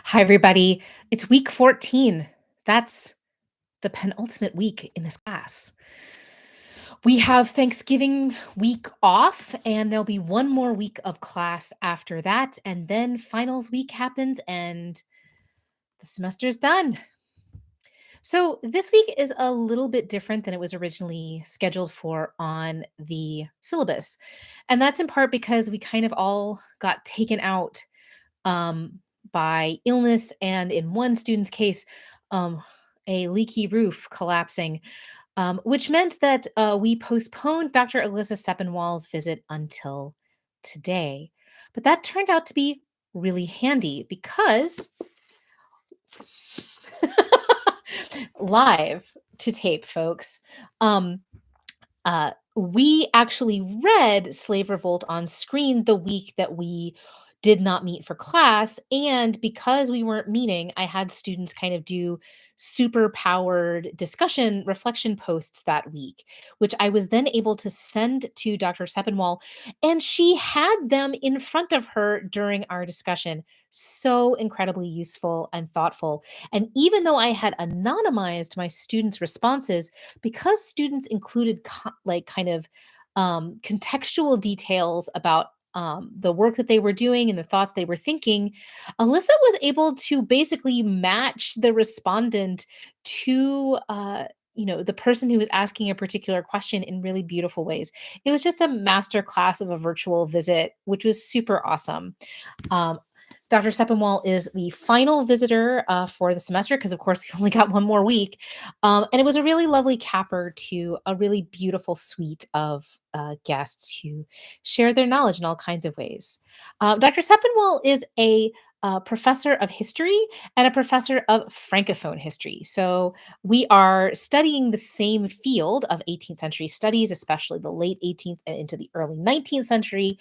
Hi, everybody. It's week 14. That's the penultimate week in this class. We have Thanksgiving week off, and there'll be one more week of class after that. And then finals week happens, and the semester's done. So, this week is a little bit different than it was originally scheduled for on the syllabus. And that's in part because we kind of all got taken out um, by illness, and in one student's case, um, a leaky roof collapsing, which meant that we postponed Dr. Alyssa Sepinwall's visit until today. But that turned out to be really handy because live to tape, folks. Um, we actually read Slave Revolt on screen the week that we did not meet for class. And because we weren't meeting, I had students kind of do super powered discussion reflection posts that week, which I was then able to send to Dr. Sepinwall. And she had them in front of her during our discussion. So incredibly useful and thoughtful. And even though I had anonymized my students' responses, because students included like kind of contextual details about the work that they were doing and the thoughts they were thinking, Alyssa was able to basically match the respondent to the person who was asking a particular question in really beautiful ways. It was just a master class of a virtual visit, which was super awesome. um, Dr. Sepinwall is the final visitor for the semester because, of course, we only got one more week. And it was a really lovely capper to a really beautiful suite of guests who share their knowledge in all kinds of ways. Dr. Sepinwall is a professor of history and a professor of Francophone history. So we are studying the same field of 18th century studies, especially the late 18th and into the early 19th century,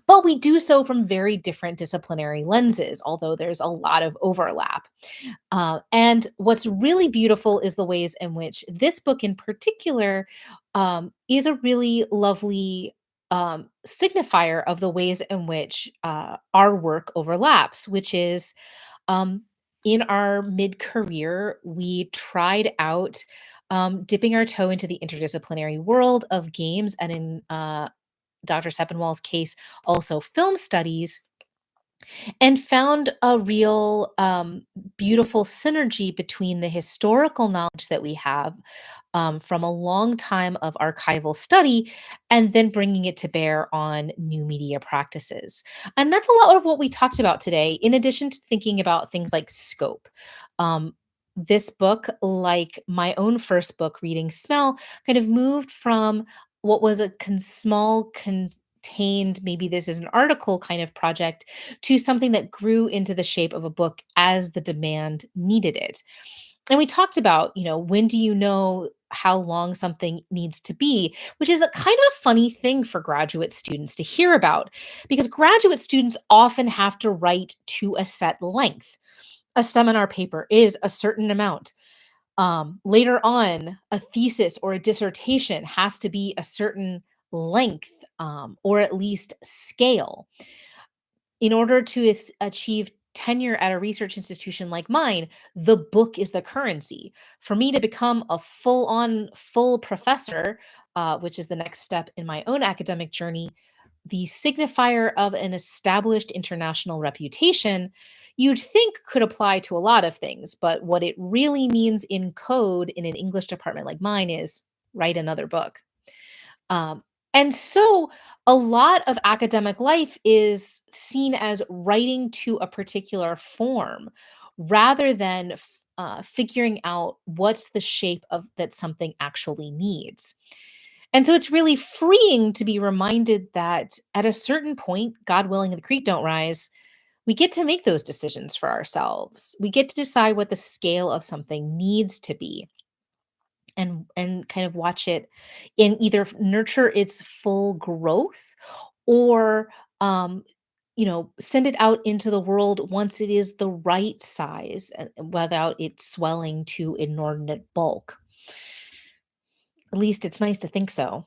but we do so from very different disciplinary lenses, although there's a lot of overlap. And what's really beautiful is the ways in which this book in particular is a really lovely signifier of the ways in which our work overlaps, which is um, in our mid career, we tried out dipping our toe into the interdisciplinary world of games and in Dr. Sepinwall's case, also film studies, and found a real beautiful synergy between the historical knowledge that we have from a long time of archival study and then bringing it to bear on new media practices. And that's a lot of what we talked about today, in addition to thinking about things like scope. This book, like my own first book, Reading Smell, kind of moved from what was a small contained, maybe this is an article kind of project, to something that grew into the shape of a book as the demand needed it. And we talked about, when do you know how long something needs to be, which is a kind of funny thing for graduate students to hear about, because graduate students often have to write to a set length. A seminar paper is a certain amount. Later on, a thesis or a dissertation has to be a certain length, or at least scale. In order to achieve tenure at a research institution like mine, the book is the currency. For me to become a full professor, which is the next step in my own academic journey, the signifier of an established international reputation, you'd think could apply to a lot of things. But what it really means in code in an English department like mine is write another book. And so a lot of academic life is seen as writing to a particular form rather than figuring out what's the shape of that something actually needs. And so it's really freeing to be reminded that at a certain point, God willing, the creek don't rise, we get to make those decisions for ourselves. We get to decide what the scale of something needs to be, and kind of watch it in either nurture its full growth, or send it out into the world once it is the right size, and without it swelling to inordinate bulk. At least it's nice to think so.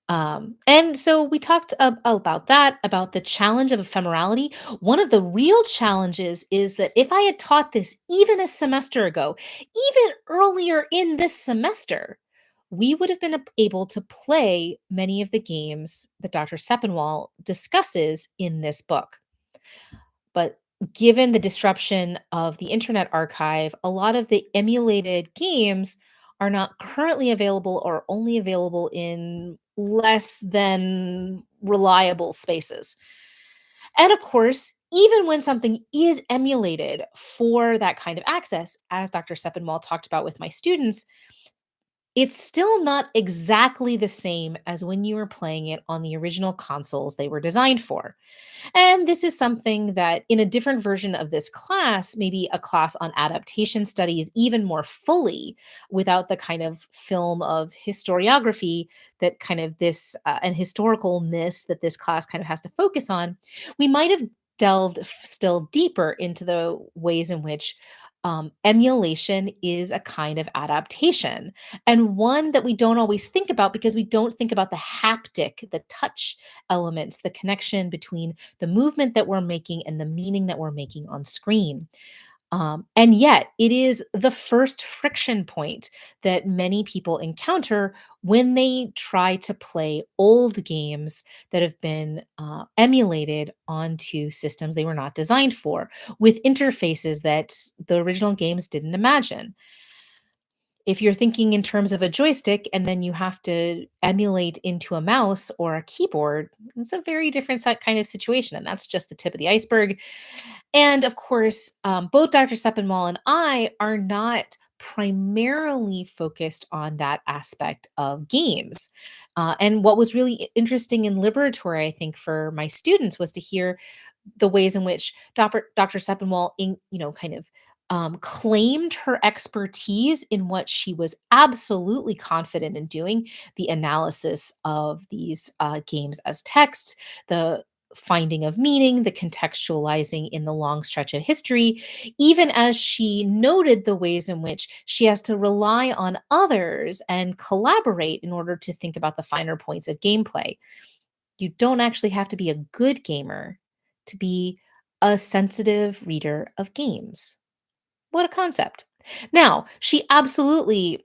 And so we talked about that, about the challenge of ephemerality. One of the real challenges is that if I had taught this even a semester ago, even earlier in this semester, we would have been able to play many of the games that Dr. Sepinwall discusses in this book. But given the disruption of the Internet Archive, a lot of the emulated games are not currently available or only available in less than reliable spaces. And of course, even when something is emulated for that kind of access, as Dr. Sepinwall talked about with my students, it's still not exactly the same as when you were playing it on the original consoles they were designed for. And this is something that in a different version of this class, maybe a class on adaptation studies, even more fully, without the kind of film of historiography that kind of this and historicalness that this class kind of has to focus on, we might have delved still deeper into the ways in which emulation is a kind of adaptation, and one that we don't always think about because we don't think about the haptic, the touch elements, the connection between the movement that we're making and the meaning that we're making on screen. And yet, it is the first friction point that many people encounter when they try to play old games that have been emulated onto systems they were not designed for, with interfaces that the original games didn't imagine. If you're thinking in terms of a joystick and then you have to emulate into a mouse or a keyboard, it's a very different kind of situation. And that's just the tip of the iceberg. And of course, both Dr. Sepinwall and I are not primarily focused on that aspect of games. And what was really interesting and liberatory, I think, for my students was to hear the ways in which Dr. Sepinwall, kind of claimed her expertise in what she was absolutely confident in doing, the analysis of these games as texts, the finding of meaning, the contextualizing in the long stretch of history, even as she noted the ways in which she has to rely on others and collaborate in order to think about the finer points of gameplay. You don't actually have to be a good gamer to be a sensitive reader of games. What a concept. Now, she absolutely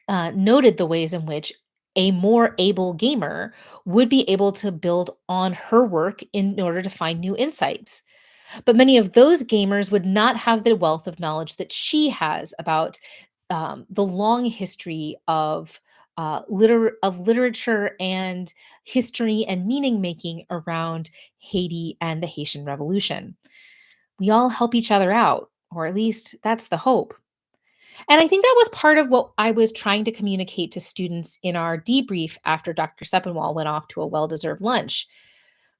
noted the ways in which a more able gamer would be able to build on her work in order to find new insights. But many of those gamers would not have the wealth of knowledge that she has about the long history of literature and history and meaning making around Haiti and the Haitian Revolution. We all help each other out, or at least that's the hope. And I think that was part of what I was trying to communicate to students in our debrief after Dr. Sepinwall went off to a well deserved lunch,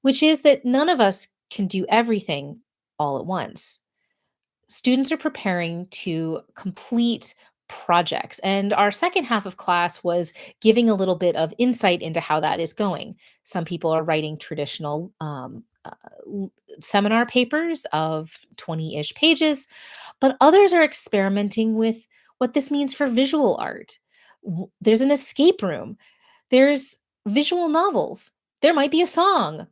which is that none of us can do everything all at once. Students are preparing to complete projects. And our second half of class was giving a little bit of insight into how that is going. Some people are writing traditional seminar papers of 20 ish pages, but others are experimenting with what this means for visual art. There's an escape room, there's visual novels, there might be a song.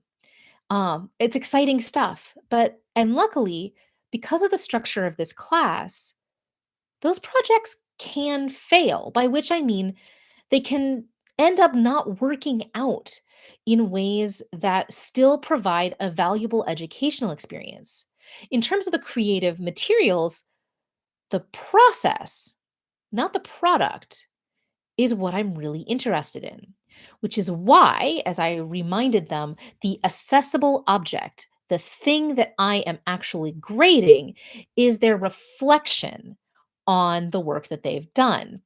It's exciting stuff. And luckily, because of the structure of this class, those projects can fail, by which I mean they can end up not working out in ways that still provide a valuable educational experience. In terms of the creative materials, the process, not the product, is what I'm really interested in, which is why, as I reminded them, the accessible object, the thing that I am actually grading, is their reflection on the work that they've done.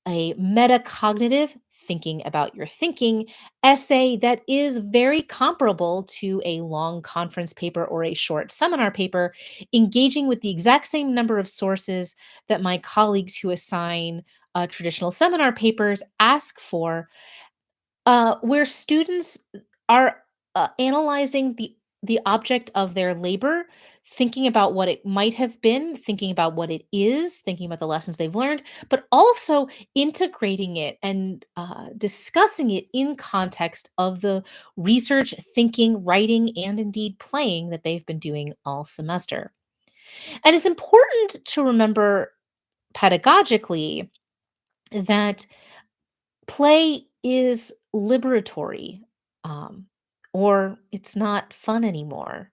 A metacognitive, thinking about your thinking essay that is very comparable to a long conference paper or a short seminar paper, engaging with the exact same number of sources that my colleagues who assign traditional seminar papers ask for, where students are analyzing the object of their labor thinking about what it might have been, thinking about what it is, thinking about the lessons they've learned, but also integrating it and discussing it in context of the research, thinking, writing, and indeed playing that they've been doing all semester. And it's important to remember pedagogically that play is liberatory, um, or it's not fun anymore.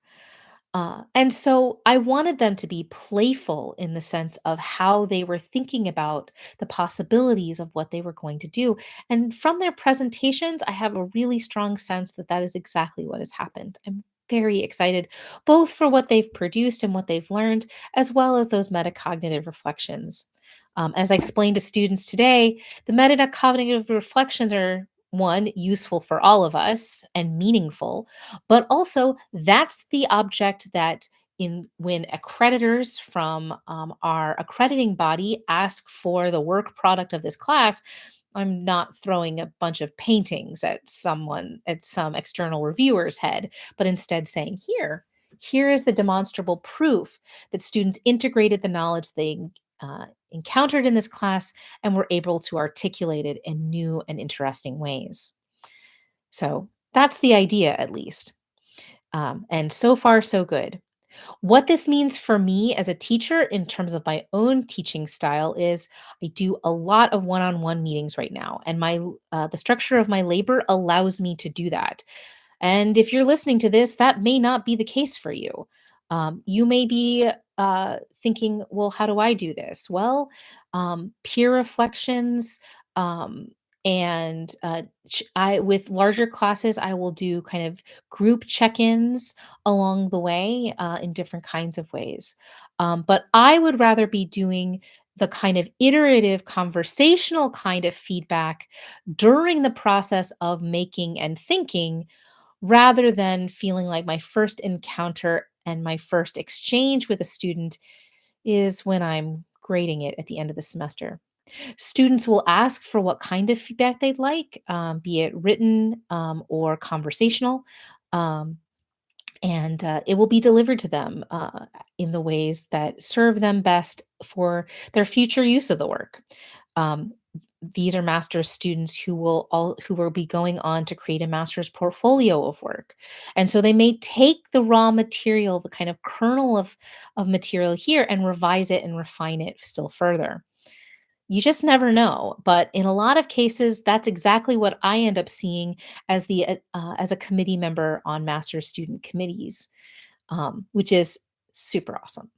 And so I wanted them to be playful in the sense of how they were thinking about the possibilities of what they were going to do. And from their presentations, I have a really strong sense that that is exactly what has happened. I'm very excited both for what they've produced and what they've learned, as well as those metacognitive reflections. As I explained to students today, the metacognitive reflections are one, useful for all of us and meaningful, but also, that's the object that in when accreditors from our accrediting body ask for the work product of this class, I'm not throwing a bunch of paintings at someone, at some external reviewer's head, but instead saying, here is the demonstrable proof that students integrated the knowledge they encountered in this class and were able to articulate it in new and interesting ways. So that's the idea, at least. And so far, so good. What this means for me as a teacher in terms of my own teaching style is I do a lot of one-on-one meetings right now, and the structure of my labor allows me to do that. And if you're listening to this, that may not be the case for you. You may be thinking, well, how do I do this? Well, peer reflections, um, and with larger classes, I will do kind of group check-ins along the way in different kinds of ways. But I would rather be doing the kind of iterative conversational kind of feedback during the process of making and thinking rather than feeling like my first encounter and my first exchange with a student is when I'm grading it at the end of the semester. Students will ask for what kind of feedback they'd like, be it written or conversational. Um, and it will be delivered to them in the ways that serve them best for their future use of the work. Um, these are master's students who will be going on to create a master's portfolio of work, and so they may take the raw material, the kind of kernel of material here, and revise it and refine it still further. You just never know, but in a lot of cases, that's exactly what I end up seeing as a committee member on master's student committees, which is super awesome.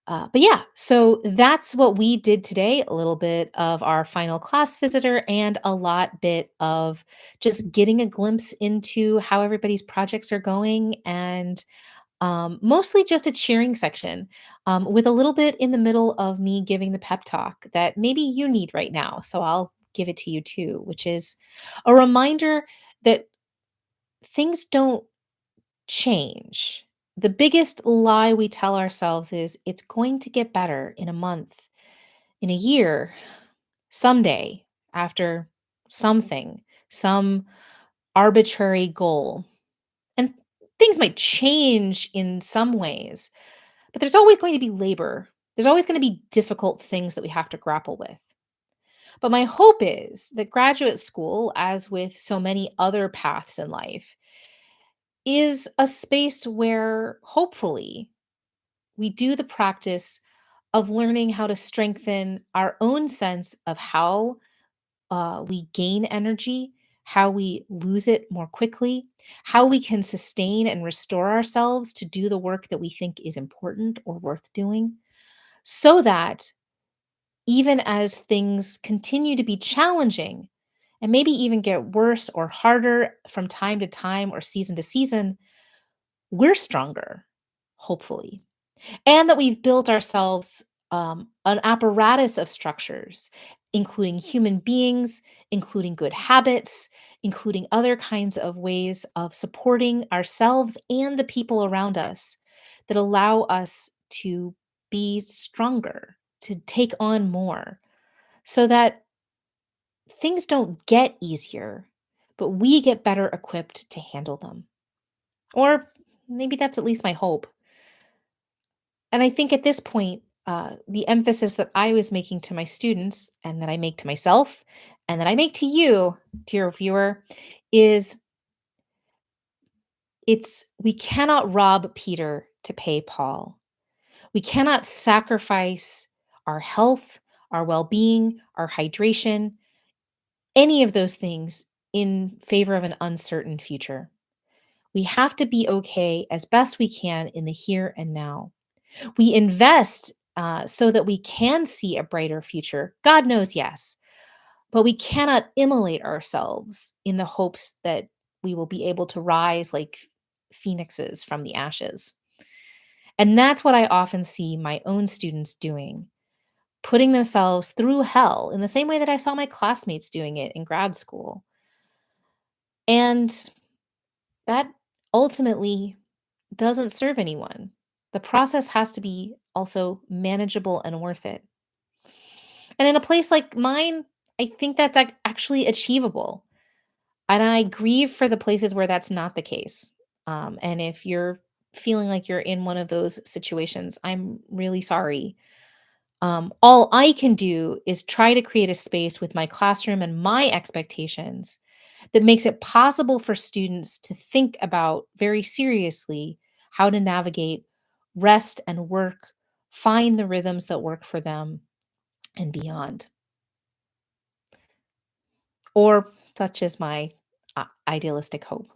But yeah, so that's what we did today. A little bit of our final class visitor and a lot bit of just getting a glimpse into how everybody's projects are going and mostly just a cheering section, with a little bit in the middle of me giving the pep talk that maybe you need right now. So I'll give it to you too, which is a reminder that things don't change. The biggest lie we tell ourselves is it's going to get better in a month, in a year, someday, after something, some arbitrary goal. And things might change in some ways, but there's always going to be labor. There's always going to be difficult things that we have to grapple with. But my hope is that graduate school, as with so many other paths in life, is a space where hopefully we do the practice of learning how to strengthen our own sense of how we gain energy, how we lose it more quickly, how we can sustain and restore ourselves to do the work that we think is important or worth doing, so that even as things continue to be challenging and maybe even get worse or harder from time to time or season to season, we're stronger, hopefully. And that we've built ourselves an apparatus of structures, including human beings, including good habits, including other kinds of ways of supporting ourselves and the people around us that allow us to be stronger, to take on more, so that things don't get easier, but we get better equipped to handle them. Or maybe that's at least my hope. And I think at this point, the emphasis that I was making to my students and that I make to myself and that I make to you, dear viewer, is it's we cannot rob Peter to pay Paul. We cannot sacrifice our health, our well being, our hydration, any of those things in favor of an uncertain future. We have to be okay as best we can in the here and now. We invest so that we can see a brighter future. God knows, yes, but we cannot immolate ourselves in the hopes that we will be able to rise like phoenixes from the ashes. And that's what I often see my own students doing, putting themselves through hell in the same way that I saw my classmates doing it in grad school. And that ultimately doesn't serve anyone. The process has to be also manageable and worth it. And in a place like mine, I think that's actually achievable. And I grieve for the places where that's not the case. And if you're feeling like you're in one of those situations, I'm really sorry. All I can do is try to create a space with my classroom and my expectations that makes it possible for students to think about very seriously how to navigate rest and work, find the rhythms that work for them, and beyond. Or such is my idealistic hope.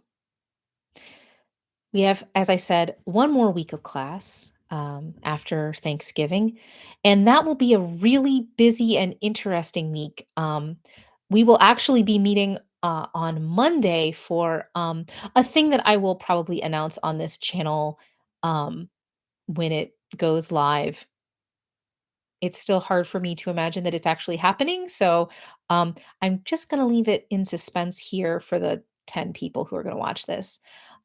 We have, as I said, one more week of class after Thanksgiving, and that will be a really busy and interesting week. We will actually be meeting on Monday for a thing that I will probably announce on this channel um, when it goes live. It's still hard for me to imagine that it's actually happening. So I'm just going to leave it in suspense here for the 10 people who are going to watch this.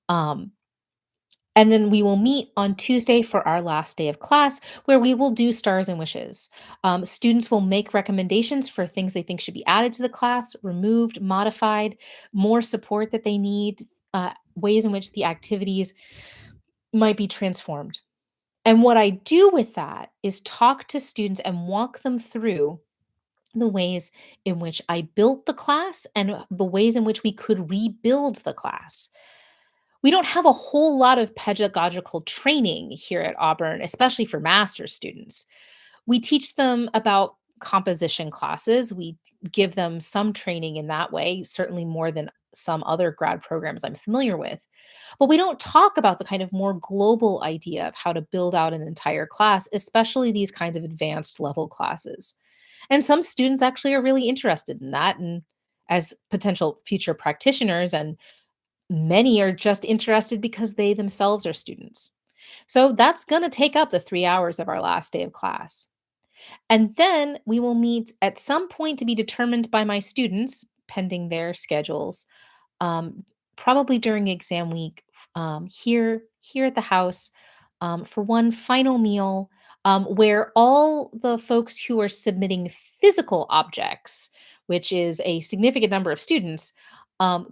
Um, and then we will meet on Tuesday for our last day of class, where we will do stars and wishes. Students will make recommendations for things they think should be added to the class, removed, modified, more support that they need, ways in which the activities might be transformed. And what I do with that is talk to students and walk them through the ways in which I built the class and the ways in which we could rebuild the class. We don't have a whole lot of pedagogical training here at Auburn, especially for master's students. We teach them about composition classes. We give them some training in that way, certainly more than some other grad programs I'm familiar with. But we don't talk about the kind of more global idea of how to build out an entire class, especially these kinds of advanced level classes. And some students actually are really interested in that. And as potential future practitioners, and many are just interested because they themselves are students. So that's going to take up the 3 hours of our last day of class. And then we will meet at some point to be determined by my students, pending their schedules, um, probably during exam week, here at the house, for one final meal, where all the folks who are submitting physical objects, which is a significant number of students,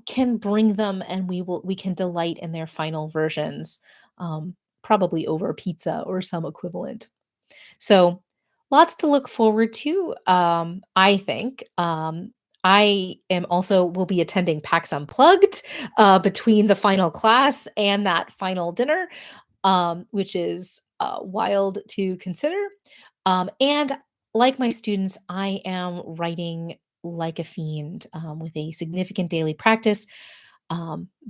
can bring them, and we can delight in their final versions, probably over pizza or some equivalent. So, lots to look forward to, I think. I am also will be attending PAX Unplugged, between the final class and that final dinner, which is, wild to consider. And like my students, I am writing like a fiend, with a significant daily practice.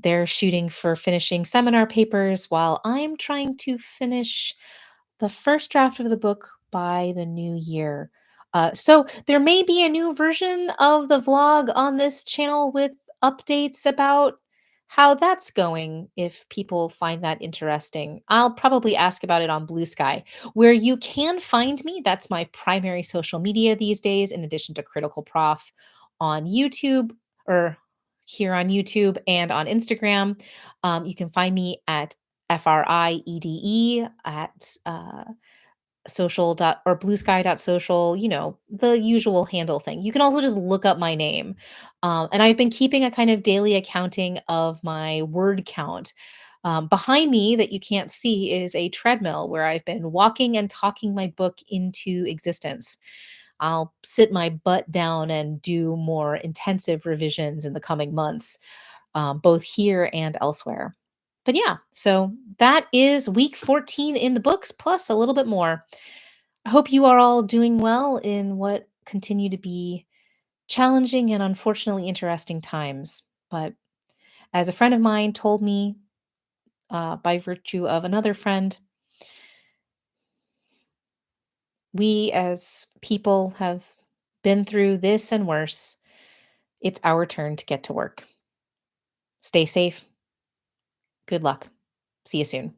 They're shooting for finishing seminar papers while I'm trying to finish the first draft of the book by the new year. So there may be a new version of the vlog on this channel with updates about how that's going if people find that interesting. I'll probably ask about it on Blue Sky, where you can find me. That's my primary social media these days, in addition to Critical Prof on YouTube, or here on YouTube and on Instagram. You can find me at FRIEDE at social dot or blue sky dot social, the usual handle thing. You can also just look up my name. And I've been keeping a kind of daily accounting of my word count. Behind me, that you can't see, is a treadmill where I've been walking and talking my book into existence. I'll sit my butt down and do more intensive revisions in the coming months, both here and elsewhere. But yeah, so that is week 14 in the books, plus a little bit more. I hope you are all doing well in what continue to be challenging and unfortunately interesting times. But as a friend of mine told me, by virtue of another friend, we as people have been through this and worse. It's our turn to get to work. Stay safe. Good luck. See you soon.